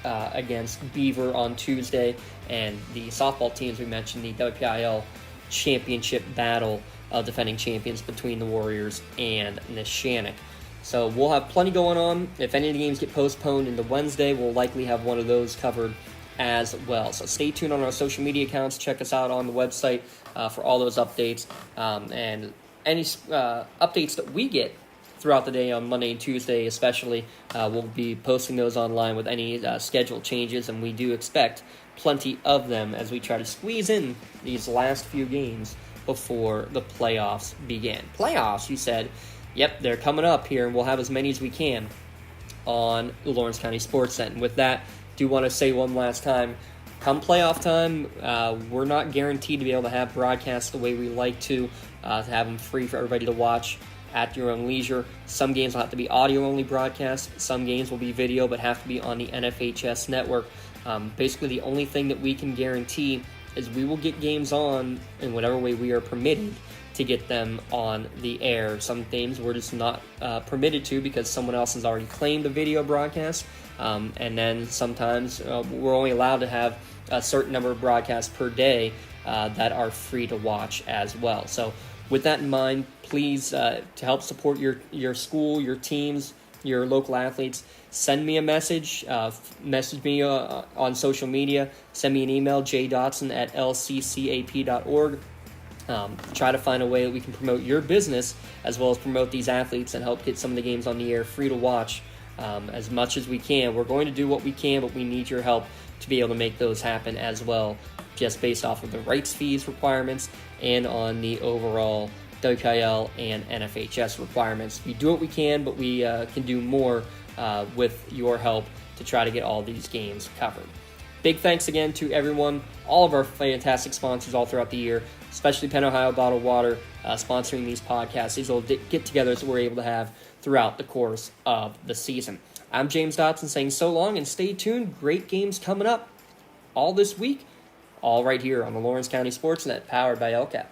against Beaver on Tuesday, and the softball teams we mentioned, the WPIL championship battle of defending champions between the Warriors and Neshannock. So we'll have plenty going on. If any of the games get postponed into Wednesday, we'll likely have one of those covered as well. So stay tuned on our social media accounts. Check us out on the website for all those updates. And any updates that we get throughout the day on Monday and Tuesday especially, we'll be posting those online with any schedule changes, and we do expect plenty of them as we try to squeeze in these last few games before the playoffs begin. Playoffs, you said? Yep, they're coming up here, and we'll have as many as we can on the Lawrence County SportsNet. And with that, do want to say one last time, come playoff time, we're not guaranteed to be able to have broadcasts the way we like to have them free for everybody to watch at your own leisure. Some games will have to be audio-only broadcasts. Some games will be video, but have to be on the NFHS network. Basically, the only thing that we can guarantee is we will get games on in whatever way we are permitted to get them on the air. Some games we're just not permitted to because someone else has already claimed a video broadcast. And then sometimes we're only allowed to have a certain number of broadcasts per day that are free to watch as well. So with that in mind, please, to help support your school, your teams, your local athletes, send me a message. Message me on social media. Send me an email, jdotson@lccap.org. Try to find a way that we can promote your business as well as promote these athletes and help get some of the games on the air free to watch as much as we can. We're going to do what we can, but we need your help to be able to make those happen as well, just based off of the rights fees requirements and on the overall WPIL and NFHS requirements. We do what we can, but we can do more with your help to try to get all these games covered. Big thanks again to everyone, all of our fantastic sponsors all throughout the year, especially Penn Ohio Bottled Water sponsoring these podcasts. These little get-togethers that we're able to have throughout the course of the season. I'm James Dotson saying so long and stay tuned. Great games coming up all this week, all right here on the Lawrence County SportsNet, powered by LCAP.